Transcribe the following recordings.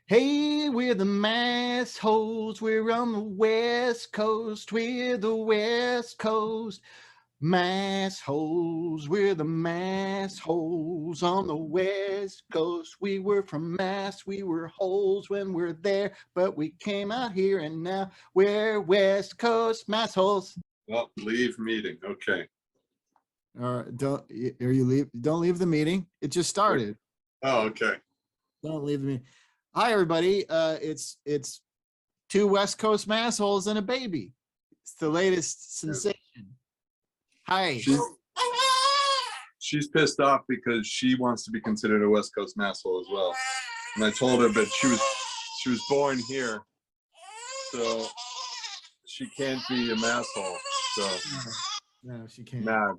Hey, we're the Massholes. We're on the West Coast. We're the West Coast Massholes. We're the Massholes on the West Coast. We were from Mass. We were holes when we're there, but we came out here and now we're West Coast Massholes. Well, leave meeting. Okay. All right, don't leave the meeting. It just started. Oh, okay. Don't leave the meeting. Hi, everybody. It's two West Coast massholes and a baby. It's the latest sensation. Hi. She's pissed off because she wants to be considered a West Coast masshole as well. And I told her, but she was born here, so she can't be a masshole. So No, she can't. mad.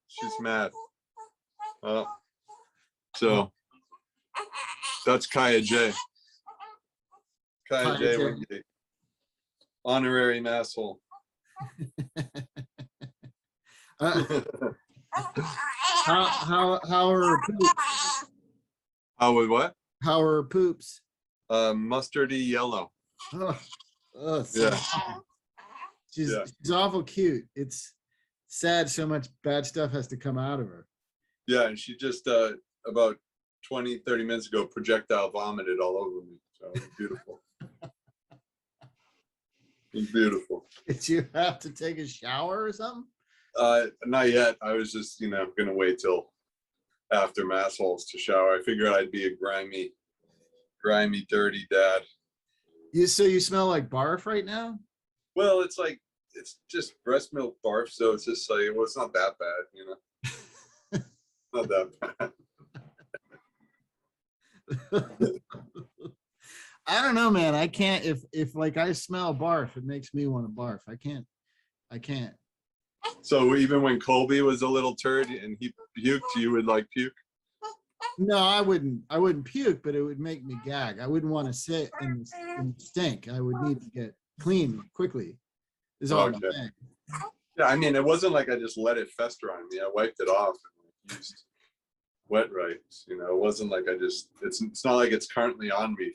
She's mad. So that's Kaya J. Kaya J. Wingate. Honorary masshole. How are her poops? How with what? How are her poops? Mustardy yellow. Yeah. She's awful cute. It's sad so much bad stuff has to come out of her. Yeah, and she just about 20-30 minutes ago projectile vomited all over me. So it was beautiful. It was beautiful. Did you have to take a shower or something? Not yet. I was just, gonna wait till after Massholes to shower. I figured I'd be a grimy, dirty dad. So you smell like barf right now? Well, it's just breast milk barf, so it's just like, well, it's not that bad, Not that bad. I don't know, man. I can't, if like I smell barf, it makes me want to barf. I can't. So even when Colby was a little turd and he puked, you would like puke? No, I wouldn't puke, but it would make me gag. I wouldn't want to sit and stink. I would need to get clean quickly. Is all I'm saying. Yeah, I mean, it wasn't like I just let it fester on me. I wiped it off and used wet wipes. It wasn't like it's not like it's currently on me,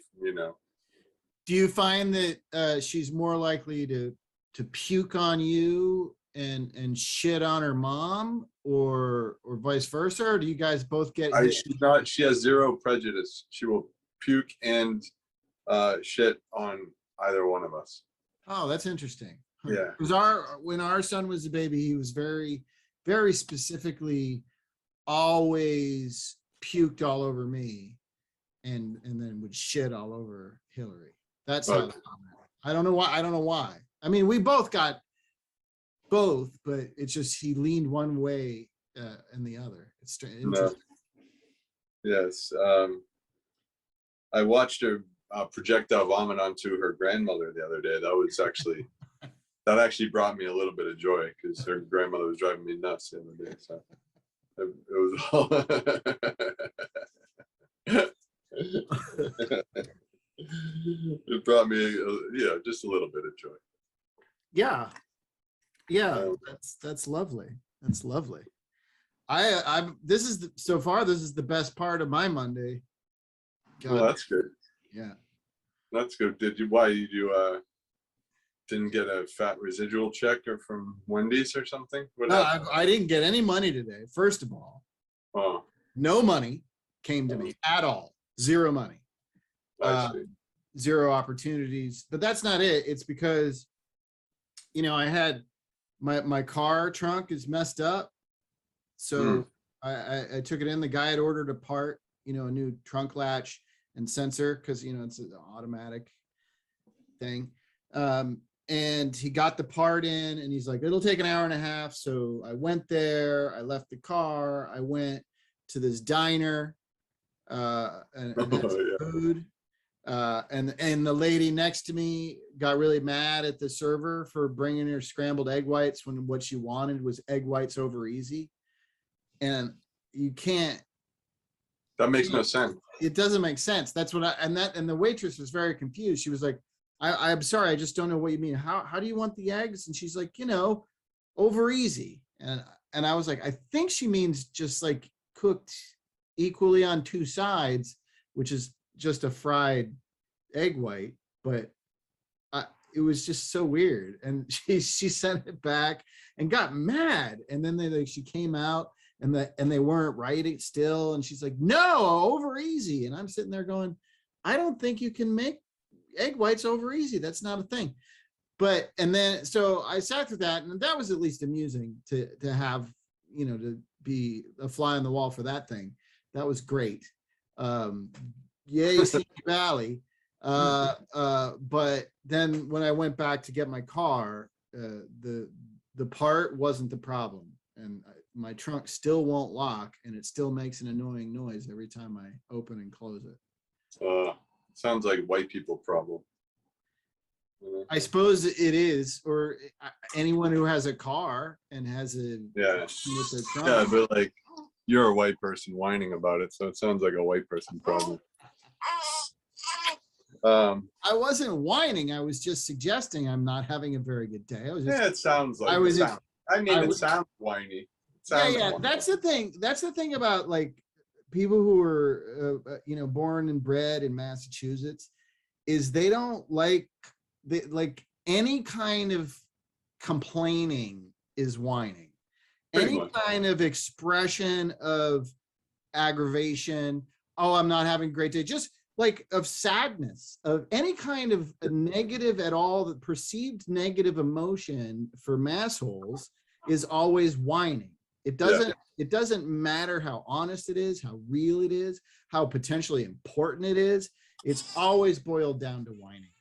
Do you find that she's more likely to puke on you and shit on her mom, or vice versa? Or do you guys both get she has zero prejudice. She will puke and shit on either one of us. Oh, that's interesting. Yeah. Because when our son was a baby, he was very, very specifically always puked all over me and then would shit all over Hillary. That's how I don't know why. I mean, we both got both, but it's just he leaned one way and the other. It's strange. No. Yes. I watched her projectile vomit onto her grandmother the other day. That actually brought me a little bit of joy because her grandmother was driving me nuts the other day. So it was all it brought me just a little bit of joy. Yeah, that's lovely. That's lovely. This is the best part of my Monday. Well, that's good. Yeah, that's good. Did you didn't get a fat residual check or from Wendy's or something? No, I didn't get any money today. First of all, no money came to me at all. Zero money. Zero opportunities. But that's not it. It's because, I had my car trunk is messed up. So I took it in. The guy had ordered a part, a new trunk latch and sensor because, it's an automatic thing. And he got the part in and he's like, it'll take an hour and a half. So I went there, I left the car, I went to this diner and had some food. And the lady next to me got really mad at the server for bringing her scrambled egg whites when what she wanted was egg whites over easy. And you can't. That makes no sense. It doesn't make sense. That's what and the waitress was very confused. She was like, I'm sorry, I just don't know what you mean. How do you want the eggs? And she's like, over easy. And I was like, I think she means just like cooked equally on two sides, which is just a fried egg white, but it was just so weird. And she sent it back and got mad. And then she came out and they weren't writing still. And she's like, no, over easy. And I'm sitting there going, I don't think you can make egg whites over easy. That's not a thing. But, and then, so I sat through that, and that was at least amusing to have, to be a fly on the wall for that thing. That was great. Yay, Simi Valley. But then when I went back to get my car, the part wasn't the problem, and my trunk still won't lock, and it still makes an annoying noise every time I open and close it. Sounds like white people problem. I suppose it is, or anyone who has a car and has a with their trunk. Yeah, but like you're a white person whining about it, so it sounds like a white person problem. I wasn't whining. I was just suggesting I'm not having a very good day. It sounds like it sounds whiny. Whiny. That's the thing. That's the thing about like people who are born and bred in Massachusetts, is they don't like any kind of complaining is whining. Any kind of expression of aggravation. Oh, I'm not having a great day. Just like of sadness, of any kind of a negative at all, the perceived negative emotion for massholes is always whining. It doesn't matter how honest it is, how real it is, how potentially important it is. It's always boiled down to whining.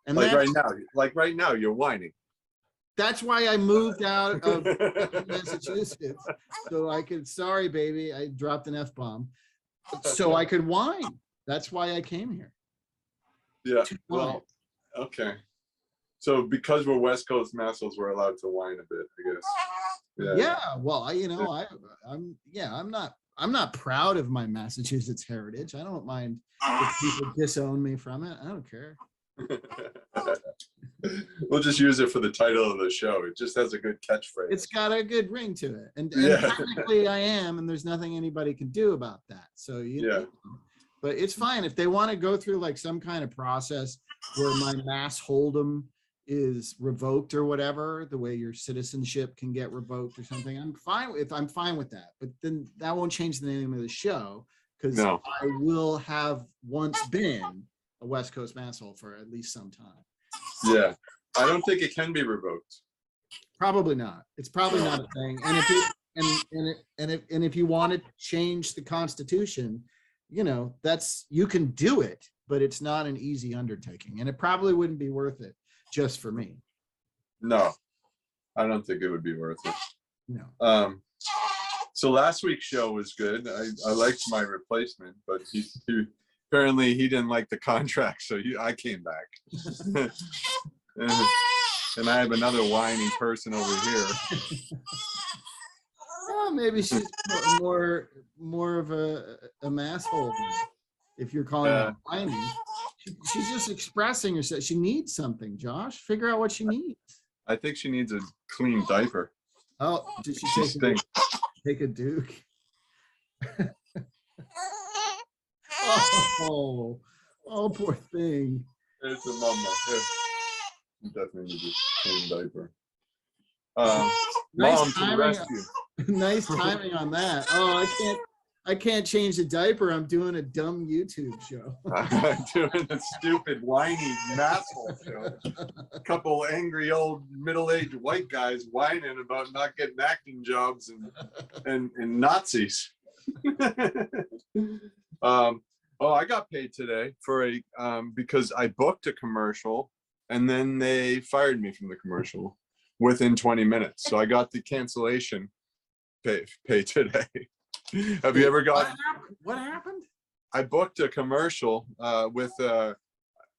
And right now, you're whining. That's why I moved out of Massachusetts, so I could. Sorry, baby, I dropped an F-bomb, so I could whine. That's why I came here. Yeah. Well, okay. So because we're West Coast Massholes, we're allowed to whine a bit, I guess. Yeah. Well, I'm not proud of my Massachusetts heritage. I don't mind if people disown me from it. I don't care. We'll just use it for the title of the show. It just has a good catchphrase. It's got a good ring to it, and technically I am, and there's nothing anybody can do about that. So but it's fine if they want to go through like some kind of process where my mass hold'em is revoked or whatever, the way your citizenship can get revoked or something. I'm fine with that, but then that won't change the name of the show, because I will have once been a West Coast masshole for at least some time. Yeah, I don't think it can be revoked. Probably not. It's probably not a thing. And if you want to change the Constitution, you can do it, but it's not an easy undertaking, and it probably wouldn't be worth it just for me. No, I don't think it would be worth it. No. So last week's show was good. I liked my replacement, but he apparently he didn't like the contract, so I came back. And I have another whiny person over here. Well, maybe she's more of a masshole, if you're calling it whiny. She's just expressing herself. She needs something, Josh. Figure out what she needs. I think she needs a clean diaper. Oh, did she take a Duke? Oh, poor thing. It's a mama. You definitely need a clean diaper. Nice Mom, timing. to rescue. Nice timing on that. Oh, I can't change the diaper. I'm doing a dumb YouTube show. I'm doing a stupid, whiny, masshole show. A couple angry old middle-aged white guys whining about not getting acting jobs and Nazis. I got paid today for because I booked a commercial and then they fired me from the commercial within 20 minutes. So I got the cancellation pay today. Have you ever got? What happened? I booked a commercial with,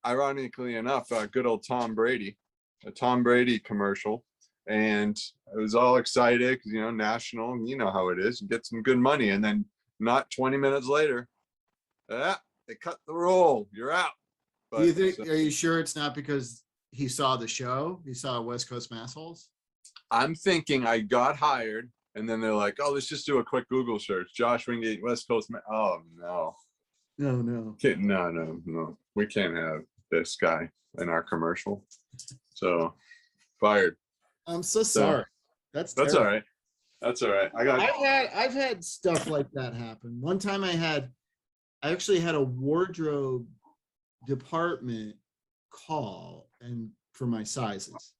ironically enough, good old Tom Brady, a Tom Brady commercial, and I was all excited because national, you know how it is, you get some good money, and then not 20 minutes later, they cut the roll. You're out. But, are you sure it's not because he saw the show? He saw West Coast Massholes? I'm thinking I got hired. And then they're like, oh, let's just do a quick Google search. Josh Wingate, West Coast. Oh, no. No, no. No. We can't have this guy in our commercial. So fired. I'm so So sorry. That's that's all terrible. right. That's all right. I got I've had stuff like that happen. One time I actually had a wardrobe department call and for my sizes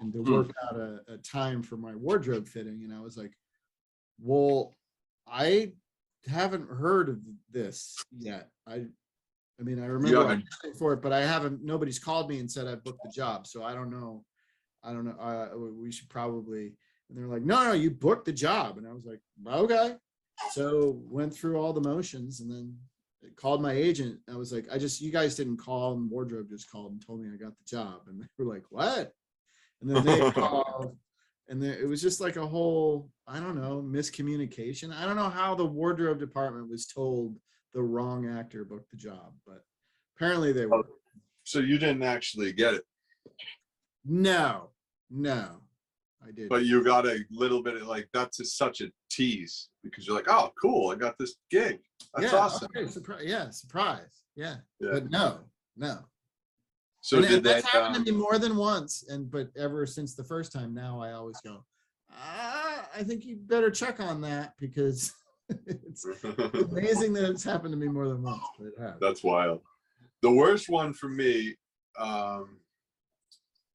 and to work out a time for my wardrobe fitting. And I was like, well, I haven't heard of this yet. I mean, I remember yeah. asking for it, but I haven't, nobody's called me and said I booked the job. So I don't know. I don't know. We should probably, and they're like, no, you booked the job. And I was like, okay. So went through all the motions and then called my agent. I was like, you guys didn't call, and wardrobe just called and told me I got the job. And they were like, what? And then they called, and then it was just like a whole, I don't know, miscommunication. I don't know how the wardrobe department was told the wrong actor booked the job, but apparently they were. So you didn't actually get it, No, I didn't. but you got a little bit of like, that's such a tease because you're like, oh, cool, I got this gig. That's awesome. Okay, surprise. Yeah. Yeah. But no. So And did they? that's happened to me more than once. But ever since the first time, now I always go, I think you better check on that because it's amazing that it's happened to me more than once. But it has. That's wild. The worst one for me,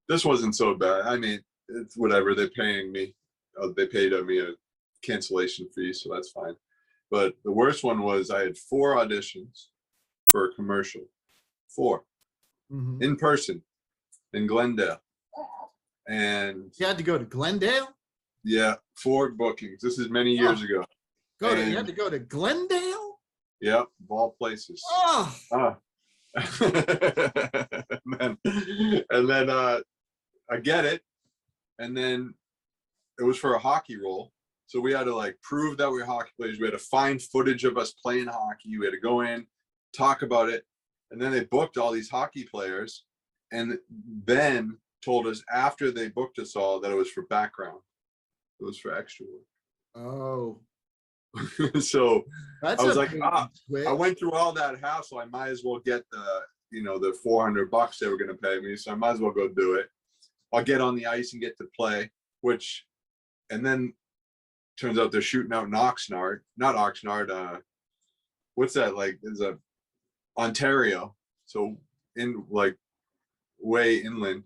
this wasn't so bad. I mean, it's whatever. They're paying me. They paid me a cancellation fee, so that's fine. But the worst one was I had 4 auditions for a commercial. 4. Mhm. In person in Glendale. And You had to go to Glendale? yeah, 4 bookings. This is many years ago. You had to go to Glendale? Yep, of all places. Oh, and then I get it. And then it was for a hockey role. So we had to like prove that we were hockey players. We had to find footage of us playing hockey. We had to go in, talk about it. And then they booked all these hockey players and then told us after they booked us all that it was for background. It was for extra work. Oh. So That's I was like, switch. I went through all that hassle. I might as well get the $400 they were going to pay me. So I might as well go do it. I'll get on the ice and get to play, and then turns out they're shooting out in Oxnard, not Oxnard. What's that like? Is a Ontario. So in like way inland,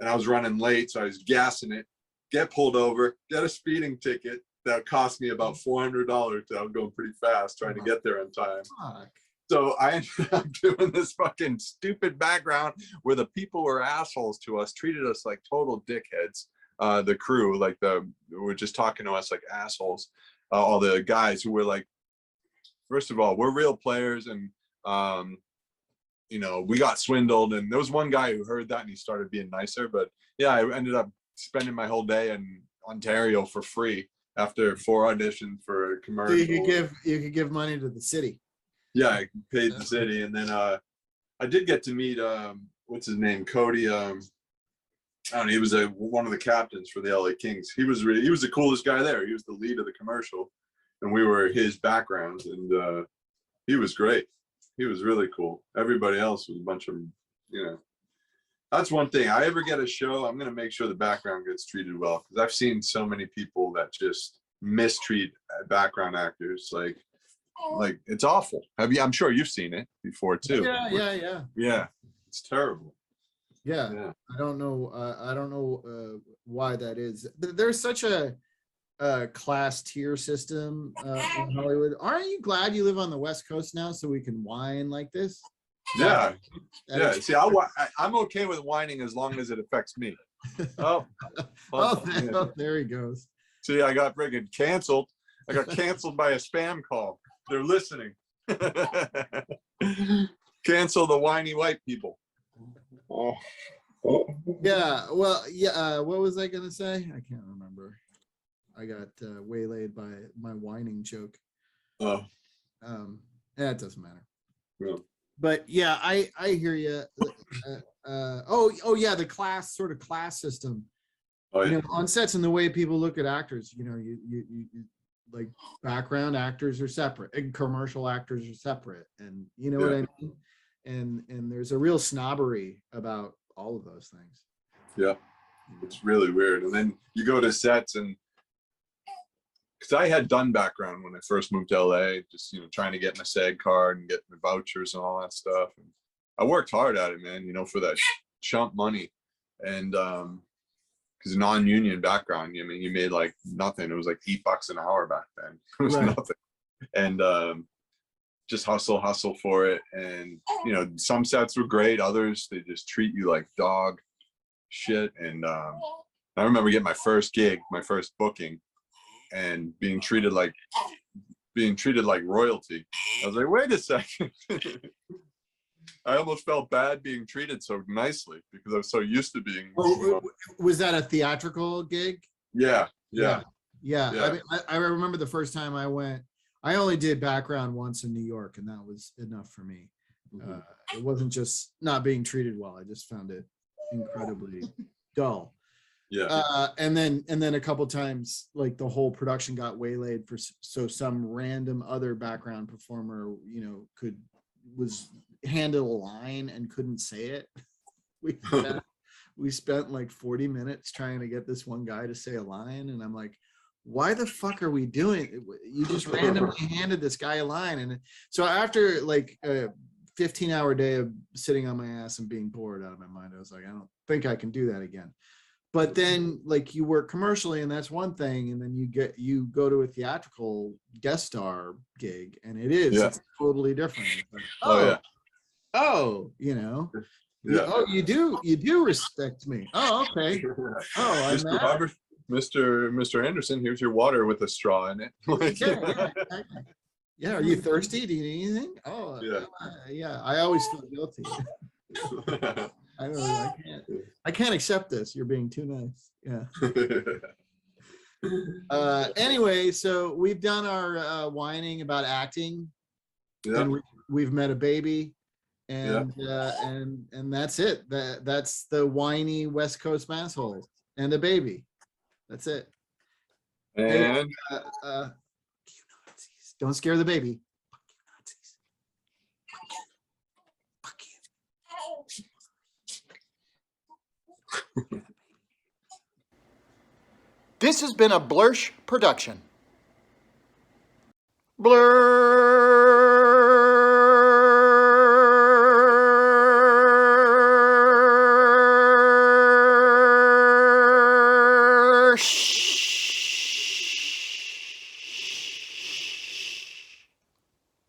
and I was running late. So I was gassing it, get pulled over, get a speeding ticket. That cost me about $400. I was going pretty fast trying to get there on time. Fuck. So I ended up doing this fucking stupid background where the people were assholes to us, treated us like total dickheads. The crew, like were just talking to us like assholes. All the guys who were like, first of all, we're real players, and we got swindled. And there was one guy who heard that and he started being nicer. But yeah, I ended up spending my whole day in Ontario for free after 4 auditions for a commercial. So you could give money to the city. Yeah, I paid the city, and then I did get to meet what's his name, Cody. I don't know. He was one of the captains for the LA Kings. He was the coolest guy there. He was the lead of the commercial, and we were his background, and he was great. He was really cool. Everybody else was a bunch of, That's one thing. I ever get a show, I'm gonna make sure the background gets treated well, because I've seen so many people that just mistreat background actors. Like it's awful. I'm sure you've seen it before too. Yeah, it's terrible. Yeah. I don't know why that is. There's such a class tier system in Hollywood. Aren't you glad you live on the West Coast now so we can whine like this? Yeah. See, I'm okay with whining as long as it affects me. There he goes. See, I got friggin' canceled. I got canceled by a spam call. They're listening. Cancel the whiny white people. Yeah. Well, yeah. What was I gonna say? I can't remember. I got waylaid by my whining joke. Oh. It doesn't matter. Yeah. But yeah, I hear you. Yeah, the class system. Oh, yeah. On sets and the way people look at actors. You like background actors are separate and commercial actors are separate, and you know what I mean. And there's a real snobbery about all of those things. Yeah, it's really weird. And then you go to sets, and because I had done background when I first moved to LA, just trying to get my SAG card and get my vouchers and all that stuff. And I worked hard at it, man. For that chump money, and because non-union background, I mean, you made like nothing. It was like $8 an hour back then. It was nothing, and just hustle for it. And some sets were great, others they just treat you like dog shit. And I remember getting my first gig, my first booking, and being treated like royalty. I was like, wait a second. I almost felt bad being treated so nicely because I was so used to being. Was that a theatrical gig? Yeah. I mean, I remember the first time I went. I only did background once in New York, and that was enough for me. It wasn't just not being treated well. I just found it incredibly dull. Yeah. And then a couple times, like the whole production got waylaid so some random other background performer, was handed a line and couldn't say it. We spent like 40 minutes trying to get this one guy to say a line, and I'm like, why the fuck are we doing it? You just randomly handed this guy a line. And so after like a 15-hour day of sitting on my ass and being bored out of my mind, I was like, I don't think I can do that again. But then like you work commercially, and that's one thing, and then you go to a theatrical guest star gig, and it's totally different. It's like, you do respect me. Oh, okay. Oh, I'm Mr. Robert, Mr. Anderson, here's your water with a straw in it. Yeah, are you thirsty? Do you need anything? Oh, yeah. I always feel guilty. I can't accept this. You're being too nice. Yeah. Anyway, so we've done our whining about acting, and we've met a baby, and that's it. That's the whiny West Coast Massholes and a baby. That's it. And hey, Nazis. Don't scare the baby. Fuck you, Nazis. Fuck you. This has been a Blursh production. Blur.